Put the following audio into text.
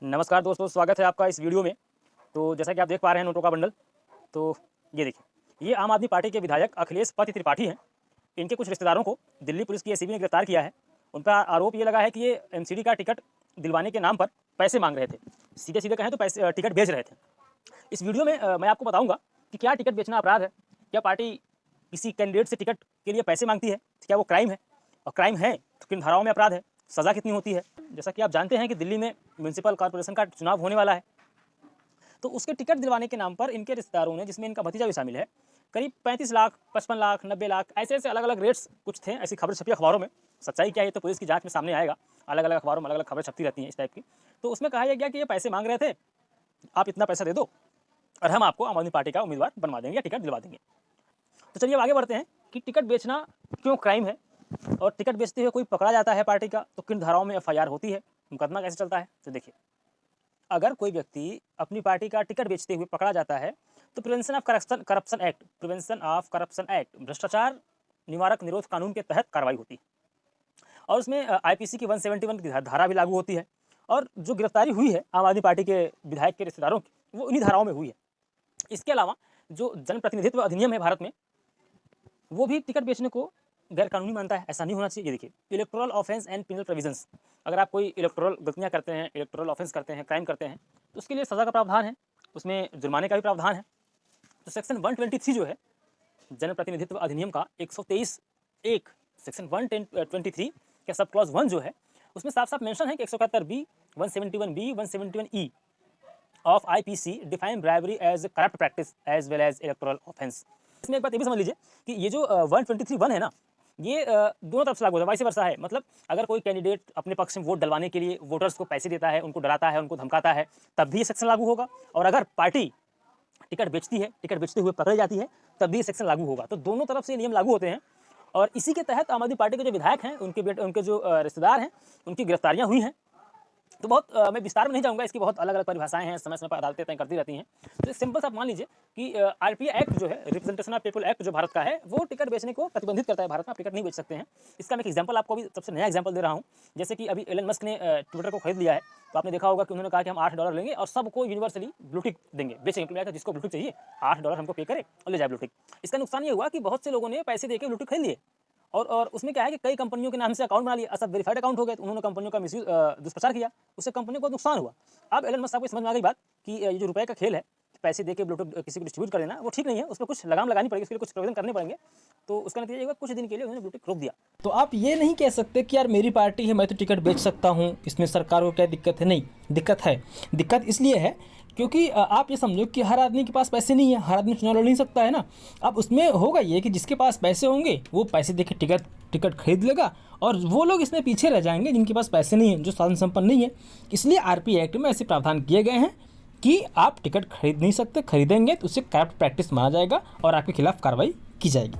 नमस्कार दोस्तों, स्वागत है आपका इस वीडियो में। तो जैसा कि आप देख पा रहे हैं नोटों का बंडल, तो ये देखिए, ये आम आदमी पार्टी के विधायक अखिलेश पति त्रिपाठी हैं। इनके कुछ रिश्तेदारों को दिल्ली पुलिस की एसीबी ने गिरफ्तार किया है। उन पर आरोप ये लगा है कि ये एमसीडी का टिकट दिलवाने के नाम पर पैसे मांग रहे थे। सीधे सीधे कहें तो पैसे टिकट बेच रहे थे। इस वीडियो में मैं आपको बताऊँगा कि क्या टिकट बेचना अपराध है, क्या पार्टी किसी कैंडिडेट से टिकट के लिए पैसे मांगती है, क्या वो क्राइम है, और क्राइम है तो किन धाराओं में अपराध है, सज़ा कितनी होती है। जैसा कि आप जानते हैं कि दिल्ली में म्यूनसिपल कॉर्पोरेशन का चुनाव होने वाला है, तो उसके टिकट दिलवाने के नाम पर इनके रिश्तेदारों ने, जिसमें इनका भतीजा भी शामिल है, करीब 35 लाख, 55 लाख, 90 लाख, ऐसे ऐसे अलग अलग रेट्स कुछ थे। ऐसी खबर छपी अखबारों में। सच्चाई क्या है तो पुलिस की जांच में सामने आएगा। अलग अलग अखबारों में अलग अलग खबरें छपती रहती हैं इस टाइप की। तो उसमें कहा गया कि ये पैसे मांग रहे थे, आप इतना पैसा दे दो और हम आपको आम आदमी पार्टी का उम्मीदवार बनवा देंगे या टिकट दिलवा देंगे। तो चलिए अब आगे बढ़ते हैं कि टिकट बेचना क्यों क्राइम है, और टिकट बेचते हुए कोई पकड़ा जाता है पार्टी का तो किन धाराओं में एफआईआर होती है, मुकदमा कैसे चलता है। तो देखिए, अगर कोई व्यक्ति अपनी पार्टी का टिकट बेचते हुए पकड़ा जाता है तो प्रिवेंशन ऑफ करप्शन एक्ट भ्रष्टाचार निवारक निरोध कानून के तहत कार्रवाई होती है, और उसमें आईपीसी की 171 की धारा भी लागू होती है। और जो गिरफ्तारी हुई है आम आदमी पार्टी के विधायक के रिश्तेदारों की, वो इन्हीं धाराओं में हुई है। इसके अलावा जो जनप्रतिनिधित्व अधिनियम है भारत में, वो भी टिकट बेचने को गैर कानूनी मानता है। ऐसा नहीं होना चाहिए। ये देखिए, electoral offence and penal provisions, अगर आप कोई इलेक्टोरल गलतियाँ करते हैं, इलेक्टोरल ऑफेंस करते हैं, क्राइम करते हैं, तो उसके लिए सज़ा का प्रावधान है, उसमें जुर्माने का भी प्रावधान है। तो सेक्शन 123 जो है जनप्रतिनिधित्व अधिनियम का 123(1) सेक्शन 123 का सब क्लॉज 1 जो है, उसमें साफ साफ मेंशन है कि 171B, 171B, 171E of IPC define bribery as corrupt practice as well as electoral offence. इसमें एक बात ये भी समझ लीजिए कि ये जो 123(1) है ना, ये दोनों तरफ से लागू होता है, वाइस वर्सा है। मतलब अगर कोई कैंडिडेट अपने पक्ष में वोट डलवाने के लिए वोटर्स को पैसे देता है, उनको डराता है, उनको धमकाता है, तब भी ये सेक्शन लागू होगा। और अगर पार्टी टिकट बेचती है, टिकट बेचते हुए पकड़ी जाती है, तब भी ये सेक्शन लागू होगा। तो दोनों तरफ से नियम लागू होते हैं, और इसी के तहत आम आदमी पार्टी के जो विधायक हैं, उनके जो रिश्तेदार हैं, उनकी गिरफ्तारियाँ हुई हैं। तो बहुत मैं विस्तार में नहीं जाऊँगा, इसकी बहुत अलग अलग परिभाषाएं हैं, समय समय पर अदालतें तय करती रहती हैं। तो सिंपल सा आप मान लीजिए कि आरपीए एक्ट जो है, रिप्रेजेंटेशन ऑफ पीपल एक्ट जो भारत का है, वो टिकट बेचने को प्रतिबंधित करता है। भारत में आप टिकट नहीं बेच सकते हैं। इसका मैं एक एग्जाम्पल आपको अभी सबसे नया एग्जाम्पल दे रहा हूँ। जैसे कि अभी एलन मस्क ने ट्विटर को खरीद लिया है, तो आपने देखा होगा कि उन्होंने कहा कि हम $8 लेंगे और सबको यूनिवर्सली ब्लूटिक देंगे, बेचेंगे। जिसको ब्लूटिक चाहिए $8 हमको पे करे और ले जाए ब्लूटिक। इसका नुकसान ये हुआ कि बहुत से लोगों ने पैसे देकर ब्लूटिक खरीद लिए, और उसमें क्या है कि कई कंपनियों के नाम से अकाउंट बना लिया, सब वेरीफाइड अकाउंट हो गए, तो उन्होंने कंपनियों का दुष्प्रचार किया, उससे कंपनियों को नुकसान हुआ। अब एलन मस्क साहब को समझ में आ गई बात कि ये जो रुपए का खेल है, पैसे देके ब्लूटूथ किसी को डिस्ट्रीब्यूट कर देना, वो ठीक नहीं है। उस पर कुछ लगाम लगानी पड़ेगी, उसके लिए कुछ प्रोविजन करने पड़ेंगे। तो उसका नतीजा ये हुआ, कुछ दिन के लिए उन्होंने ब्लूटूथ रोक दिया। तो आप ये नहीं कह सकते कि यार मेरी पार्टी है, मैं तो टिकट बेच सकता हूँ, इसमें सरकार को क्या दिक्कत है। नहीं, दिक्कत है। दिक्कत इसलिए है क्योंकि आप ये समझो कि हर आदमी के पास पैसे नहीं है, हर आदमी चुनाव लड़ नहीं सकता है ना। अब उसमें होगा ये कि जिसके पास पैसे होंगे वो पैसे देके टिकट खरीद लेगा, और वो लोग इसमें पीछे रह जाएंगे जिनके पास पैसे नहीं है, जो साधन संपन्न नहीं है। इसलिए आरपीए एक्ट में ऐसे प्रावधान किए गए हैं कि आप टिकट खरीद नहीं सकते, खरीदेंगे तो उससे करप्ट प्रैक्टिस माना जाएगा और आपके खिलाफ कार्रवाई की जाएगी।